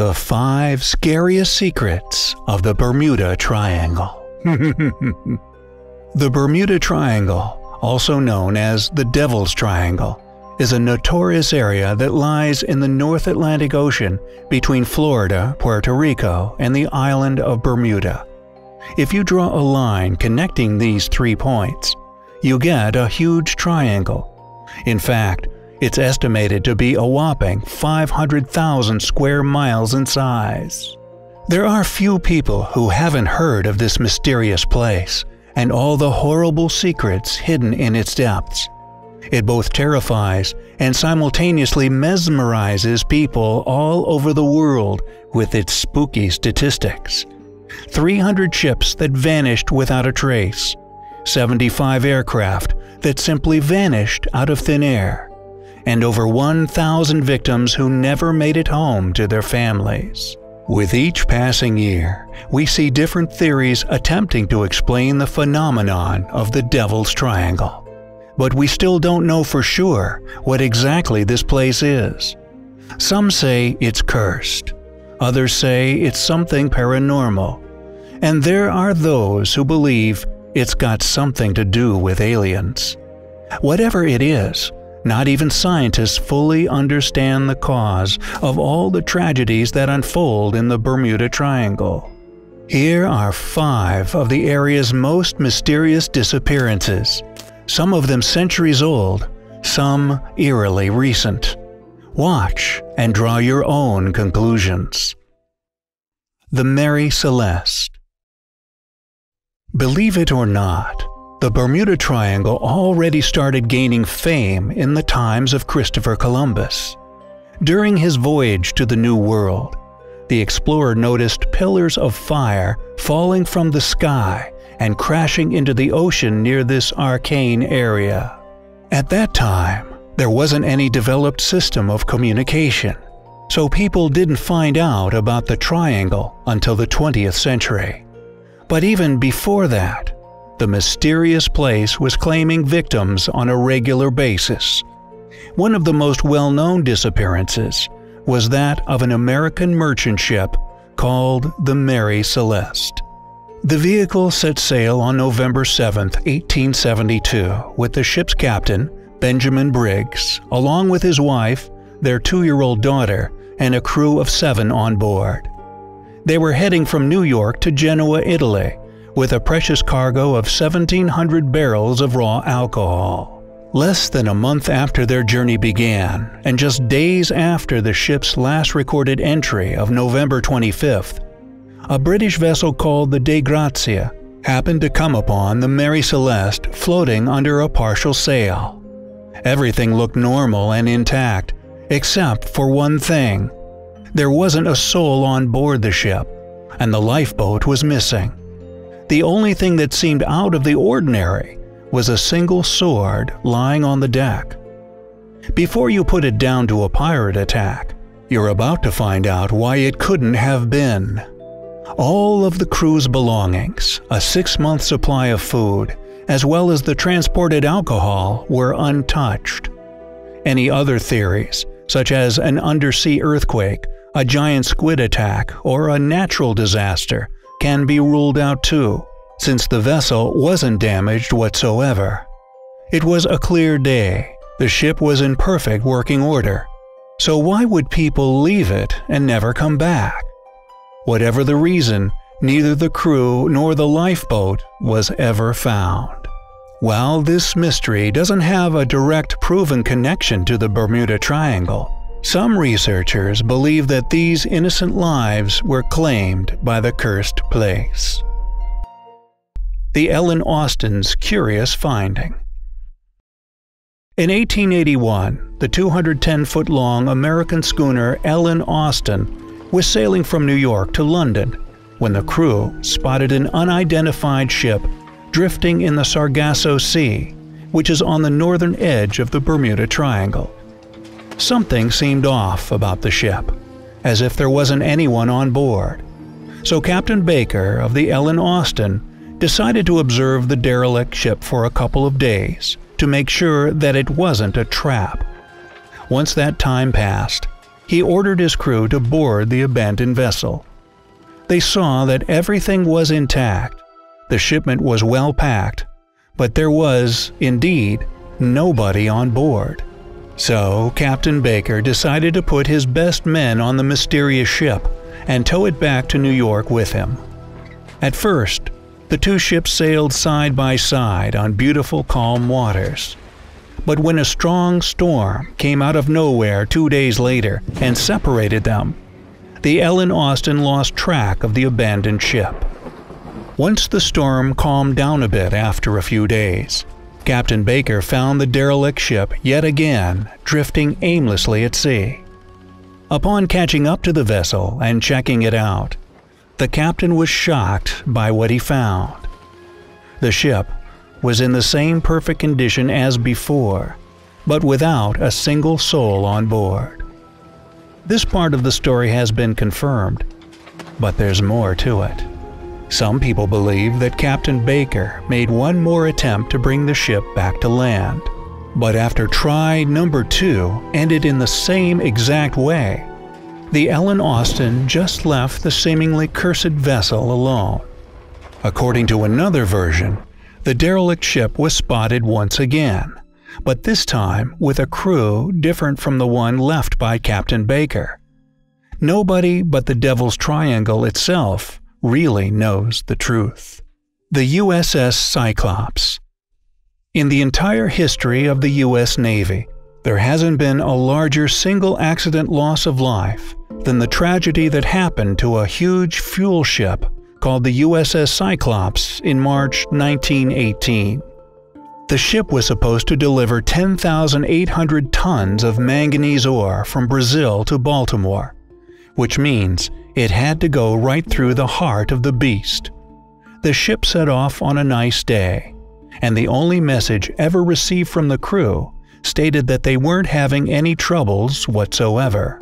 The 5 Scariest Secrets of the Bermuda Triangle. The Bermuda Triangle, also known as the Devil's Triangle, is a notorious area that lies in the North Atlantic Ocean between Florida, Puerto Rico, and the island of Bermuda. If you draw a line connecting these 3 points, you get a huge triangle. In fact, it's estimated to be a whopping 500,000 square miles in size. There are few people who haven't heard of this mysterious place and all the horrible secrets hidden in its depths. It both terrifies and simultaneously mesmerizes people all over the world with its spooky statistics. 300 ships that vanished without a trace, 75 aircraft that simply vanished out of thin air, and over 1,000 victims who never made it home to their families. With each passing year, we see different theories attempting to explain the phenomenon of the Devil's Triangle. But we still don't know for sure what exactly this place is. Some say it's cursed, others say it's something paranormal, and there are those who believe it's got something to do with aliens. Whatever it is, not even scientists fully understand the cause of all the tragedies that unfold in the Bermuda Triangle. Here are 5 of the area's most mysterious disappearances, some of them centuries old, some eerily recent. Watch and draw your own conclusions. The Mary Celeste. Believe it or not, the Bermuda Triangle already started gaining fame in the times of Christopher Columbus. During his voyage to the New World, the explorer noticed pillars of fire falling from the sky and crashing into the ocean near this arcane area. At that time, there wasn't any developed system of communication, so people didn't find out about the triangle until the 20th century. But even before that, the mysterious place was claiming victims on a regular basis. One of the most well-known disappearances was that of an American merchant ship called the Mary Celeste. The vehicle set sail on November 7, 1872, with the ship's captain, Benjamin Briggs, along with his wife, their 2-year-old daughter, and a crew of 7 on board. They were heading from New York to Genoa, Italy, with a precious cargo of 1,700 barrels of raw alcohol. Less than a month after their journey began, and just days after the ship's last recorded entry of November 25th, a British vessel called the De Grazia happened to come upon the Mary Celeste floating under a partial sail. Everything looked normal and intact, except for one thing. There wasn't a soul on board the ship, and the lifeboat was missing. The only thing that seemed out of the ordinary was a single sword lying on the deck. Before you put it down to a pirate attack, you're about to find out why it couldn't have been. All of the crew's belongings, a 6-month supply of food, as well as the transported alcohol, were untouched. Any other theories, such as an undersea earthquake, a giant squid attack, or a natural disaster, can be ruled out too, since the vessel wasn't damaged whatsoever. It was a clear day, the ship was in perfect working order, so why would people leave it and never come back? Whatever the reason, neither the crew nor the lifeboat was ever found. While this mystery doesn't have a direct proven connection to the Bermuda Triangle, some researchers believe that these innocent lives were claimed by the cursed place. The Ellen Austin's curious finding. In 1881, the 210-foot-long American schooner Ellen Austin was sailing from New York to London when the crew spotted an unidentified ship drifting in the Sargasso Sea, which is on the northern edge of the Bermuda Triangle. Something seemed off about the ship, as if there wasn't anyone on board. So Captain Baker of the Ellen Austin decided to observe the derelict ship for a couple of days to make sure that it wasn't a trap. Once that time passed, he ordered his crew to board the abandoned vessel. They saw that everything was intact. The shipment was well packed, but there was, indeed, nobody on board. So Captain Baker decided to put his best men on the mysterious ship and tow it back to New York with him. At first, the two ships sailed side by side on beautiful calm waters. But when a strong storm came out of nowhere 2 days later and separated them, the Ellen Austin lost track of the abandoned ship. Once the storm calmed down a bit after a few days, Captain Baker found the derelict ship yet again drifting aimlessly at sea. Upon catching up to the vessel and checking it out, the captain was shocked by what he found. The ship was in the same perfect condition as before, but without a single soul on board. This part of the story has been confirmed, but there's more to it. Some people believe that Captain Baker made one more attempt to bring the ship back to land, but after try number 2 ended in the same exact way, the Ellen Austin just left the seemingly cursed vessel alone. According to another version, the derelict ship was spotted once again, but this time with a crew different from the one left by Captain Baker. Nobody but the Devil's Triangle itself really knows the truth. The USS Cyclops. In the entire history of the U.S. Navy, there hasn't been a larger single accident loss of life than the tragedy that happened to a huge fuel ship called the USS Cyclops in March 1918. The ship was supposed to deliver 10,800 tons of manganese ore from Brazil to Baltimore, which means it had to go right through the heart of the beast. The ship set off on a nice day, and the only message ever received from the crew stated that they weren't having any troubles whatsoever.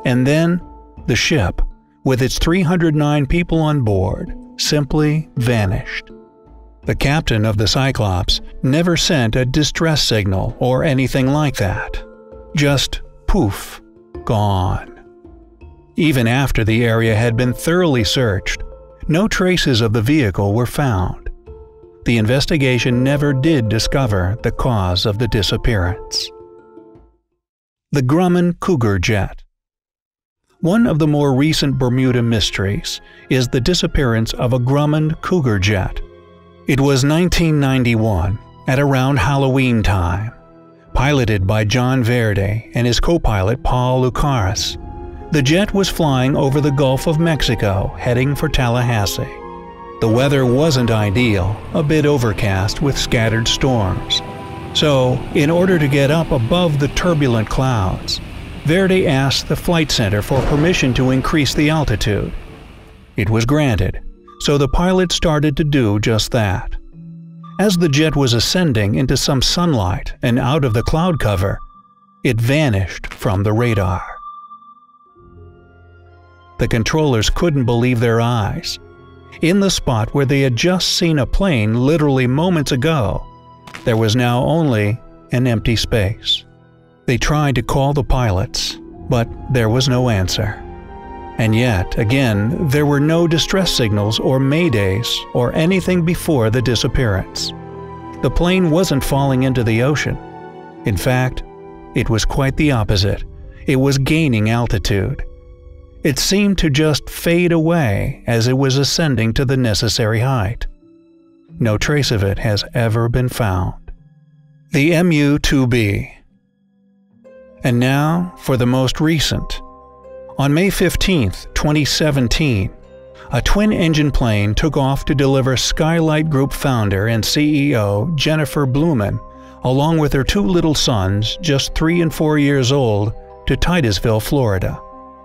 And then, the ship, with its 309 people on board, simply vanished. The captain of the Cyclops never sent a distress signal or anything like that. Just poof, gone. Even after the area had been thoroughly searched, no traces of the vehicle were found. The investigation never did discover the cause of the disappearance. The Grumman Cougar jet. One of the more recent Bermuda mysteries is the disappearance of a Grumman Cougar jet. It was 1991, at around Halloween time. Piloted by John Verde and his co-pilot Paul Lucaris, the jet was flying over the Gulf of Mexico, heading for Tallahassee. The weather wasn't ideal, a bit overcast with scattered storms. So, in order to get up above the turbulent clouds, Verde asked the flight center for permission to increase the altitude. It was granted, so the pilot started to do just that. As the jet was ascending into some sunlight and out of the cloud cover, it vanished from the radar. The controllers couldn't believe their eyes. In the spot where they had just seen a plane literally moments ago, there was now only an empty space. They tried to call the pilots, but there was no answer. And yet, again, there were no distress signals or maydays or anything before the disappearance. The plane wasn't falling into the ocean. In fact, it was quite the opposite. It was gaining altitude. It seemed to just fade away as it was ascending to the necessary height. No trace of it has ever been found. The MU-2B. And now for the most recent. On May 15, 2017, a twin-engine plane took off to deliver Skylight Group founder and CEO Jennifer Blumen, along with her two little sons, just 3 and 4 years old, to Titusville, Florida.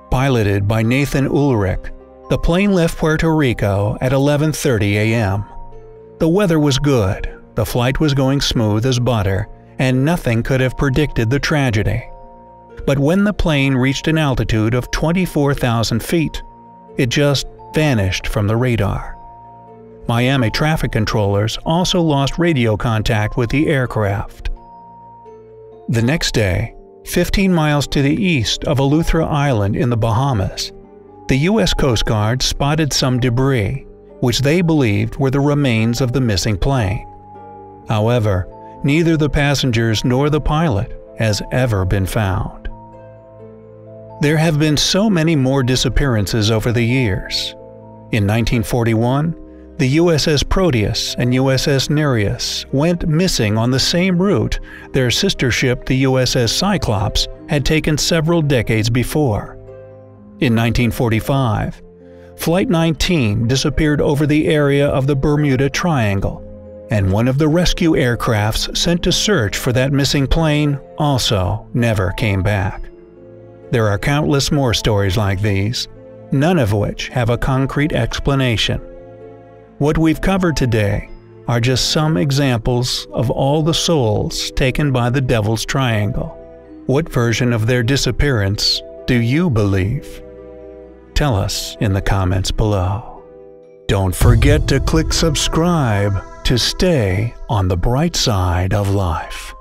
Piloted by Nathan Ulrich, the plane left Puerto Rico at 11:30 a.m. The weather was good, the flight was going smooth as butter, and nothing could have predicted the tragedy. But when the plane reached an altitude of 24,000 feet, it just vanished from the radar. Miami traffic controllers also lost radio contact with the aircraft. The next day, 15 miles to the east of Eleuthera Island in the Bahamas, the U.S. Coast Guard spotted some debris, which they believed were the remains of the missing plane. However, neither the passengers nor the pilot has ever been found. There have been so many more disappearances over the years. In 1941, the USS Proteus and USS Nereus went missing on the same route their sister ship, the USS Cyclops, had taken several decades before. In 1945, Flight 19 disappeared over the area of the Bermuda Triangle, and one of the rescue aircrafts sent to search for that missing plane also never came back. There are countless more stories like these, none of which have a concrete explanation. What we've covered today are just some examples of all the souls taken by the Devil's Triangle. What version of their disappearance do you believe? Tell us in the comments below. Don't forget to click subscribe to stay on the bright side of life.